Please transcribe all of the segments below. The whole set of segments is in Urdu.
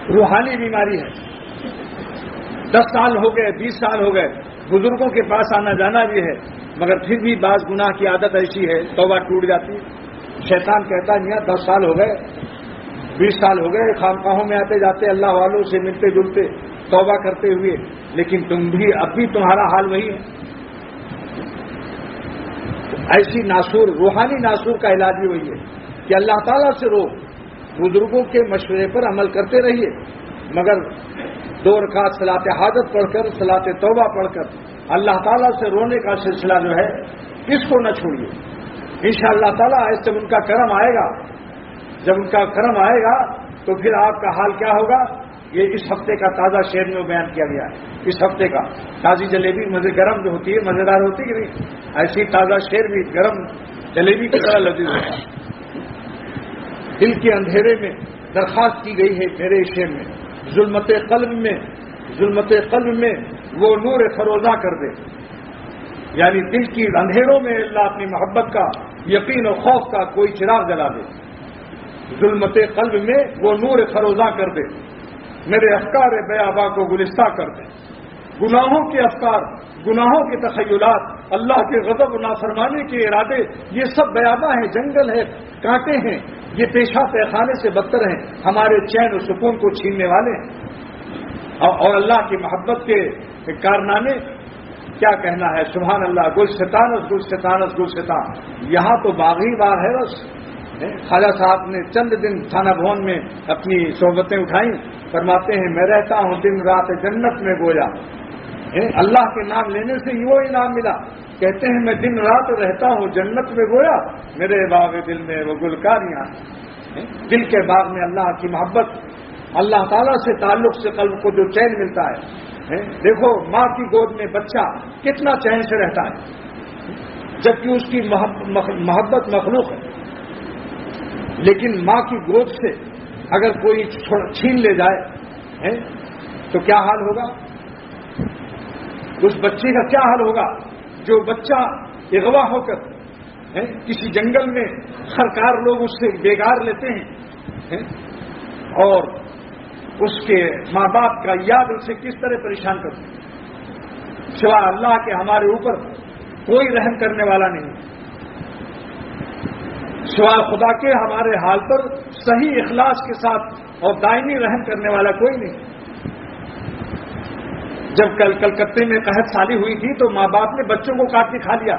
روحانی بیماری ہے. 10 سال ہو گئے، 20 سال ہو گئے، بزرگوں کے پاس آنا جانا بھی ہے، مگر پھر بھی بعض گناہ کی عادت ایسی ہے توبہ ٹوٹ جاتی ہے. شیطان کہتا ہے میاں 10 سال ہو گئے، 20 سال ہو گئے، خانقاہوں میں آتے جاتے، اللہ والوں سے ملتے جلتے، توبہ کرتے ہوئے، لیکن تم بھی اب بھی تمہارا حال وہی ہے. ایسی ناسور، روحانی ناسور کا علاج بھی وہی ہے کہ اللہ تعالیٰ سے رو، بزرگوں کے مشورے پر عمل کرتے رہیے، مگر 2 رکعت صلاۃ حاجت پڑھ کر، صلاۃ توبہ پڑھ کر اللہ تعالیٰ سے رونے کا سلسلہ جو ہے اس کو نہ چھوڑیے. انشاءاللہ تعالیٰ اس جب ان کا کرم آئے گا، جب ان کا کرم آئے گا تو پھر آپ کا حال کیا ہوگا. یہ اس ہفتے کا تازہ شعر میں بیان کیا گیا ہے. اس ہفتے کا تازی جلیبی مزے گرم جو ہوتی ہے مزیدار ہوتی ہے کہ نہیں، ایسی تازہ شعر بھی گرم جلیبی کی طرح لذیذ ہوتا ہے. دل کے اندھیرے میں درخواست کی گئی ہے میرے شعر میں، ظلمت قلب میں وہ نور فروزہ کر دے. یعنی دل کی اندھیروں میں اللہ اپنی محبت کا، یقین و خوف کا کوئی چراغ جلا دے. ظلمت قلب میں وہ نور فروزہ کر دے، میرے افکار بیاباں کو گلستہ کر دے. گناہوں کے افکار، گناہوں کے تخیلات، اللہ کے غضب و نافرمانی کے ارادے، یہ سب بیاباں ہیں، جنگل ہے، کانٹے ہیں، یہ پیشہ پیخانے سے بدتر ہیں، ہمارے چین و سکون کو چھیننے والے ہیں. اور اللہ کی محبت کے کارنامے کیا کہنا ہے. سبحان اللہ. گلستان یہاں تو باغی باغ ہے. بس خواجہ صاحب نے چند دن تھانہ بھون میں اپنی صحبتیں اٹھائیں، فرماتے ہیں میں رہتا ہوں دن رات جنت میں گویا. اللہ کے نام لینے سے وہ انعام ملا. کہتے ہیں میں دن رات رہتا ہوں جنت میں گویا، میرے باغ دل میں وہ گلکاریاں. دل کے باغ میں اللہ کی محبت، اللہ تعالیٰ سے تعلق سے قلب کو جو چین ملتا ہے. دیکھو ماں کی گود میں بچہ کتنا چین سے رہتا ہے، جبکہ اس کی محبت مخلوق ہے. لیکن ماں کی گود سے اگر کوئی چھین لے جائے تو کیا حال ہوگا، اس بچے کا کیا حال ہوگا. جو بچہ اغوا ہو کر کسی جنگل میں سرکار لوگ اس سے بیگار لیتے ہیں اور اس کے ماں باپ کا یاد اسے کس طرح پریشان کرتے ہیں. سوائے اللہ کے ہمارے اوپر کوئی رحم کرنے والا نہیں، سوائے خدا کے ہمارے حال پر صحیح اخلاص کے ساتھ اور دائمی رحم کرنے والا کوئی نہیں. جب کلکتے میں قحط سالی ہوئی تھی تو ماں باپ نے بچوں کو کاٹ کے کھا لیا،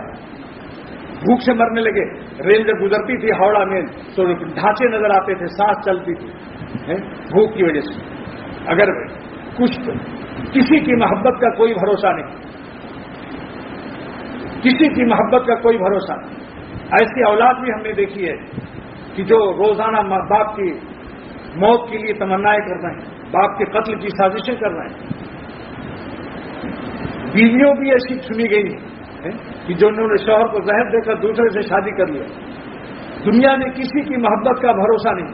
بھوک سے مرنے لگے. ریل جب گزرتی تھی ہاوڑا میں تو ڈھانچے نظر آتے تھے، سانس چلتی تھی بھوک کی وجہ سے. اگر کچھ کسی کی محبت کا کوئی بھروسہ نہیں، کسی کی محبت کا کوئی بھروسہ نہیں. ایسی اولاد بھی ہم نے دیکھی ہے کہ جو روزانہ ماں باپ کی موت کے لیے تمنائیں کر رہے ہیں، باپ کے قتل کی سازشیں کر رہے ہیں. بیویوں بھی ایسی چنی گئی ہیں کہ جو انہوں نے شوہر کو زہر دے کر دوسرے سے شادی کر لیا. دنیا میں کسی کی محبت کا بھروسہ نہیں،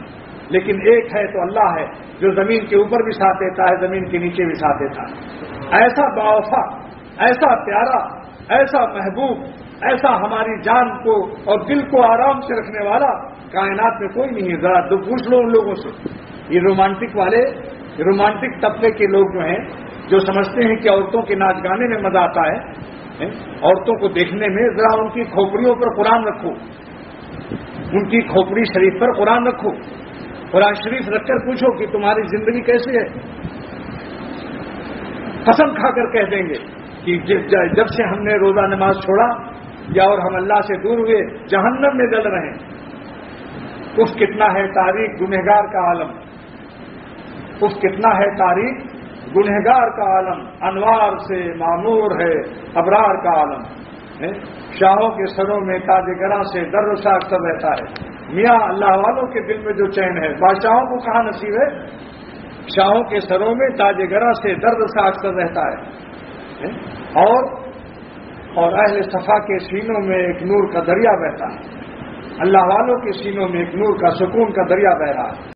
لیکن ایک ہے تو اللہ ہے جو زمین کے اوپر بھی ساتھ دیتا ہے، زمین کے نیچے بھی ساتھ دیتا ہے. ایسا باوفا، ایسا پیارا، ایسا محبوب، ایسا ہماری جان کو اور دل کو آرام سے رکھنے والا کائنات میں کوئی نہیں ہے. ذرا پوچھ لو ان لوگوں سے. یہ رومانٹک طبقے کے لوگ جو ہیں، جو سمجھتے ہیں کہ عورتوں کے ناچ گانے میں مزہ آتا ہے، عورتوں کو دیکھنے میں، ذرا ان کی کھوپڑیوں پر قرآن رکھو، ان کی کھوپڑی شریف پر قرآن رکھو، قرآن شریف رکھ کر پوچھو کہ تمہاری زندگی کیسی ہے. قسم کھا کر کہہ دیں گے کہ جب سے ہم نے روزہ نماز چھوڑا یا اور ہم اللہ سے دور ہوئے جہنم میں جل رہے ہیں. اف کتنا ہے تاریخ گنہگار کا عالم، اف کتنا ہے تاریخ گنہگار کا عالم، انوار سے معمور ہے ابرار کا عالم. شاہوں کے سروں میں تاج گراں سے در سا اکثر رہتا ہے. میاں اللہ والوں کے دل میں جو چین ہے بادشاہوں کو کہاں نصیب ہے. شاہوں کے سروں میں تاج گراں سے درد سا اکثر رہتا ہے. اور اہل صفا کے سینوں میں ایک نور کا دریا بہتا ہے. اللہ والوں کے سینوں میں ایک نور کا سکون کا دریا بہ رہا ہے.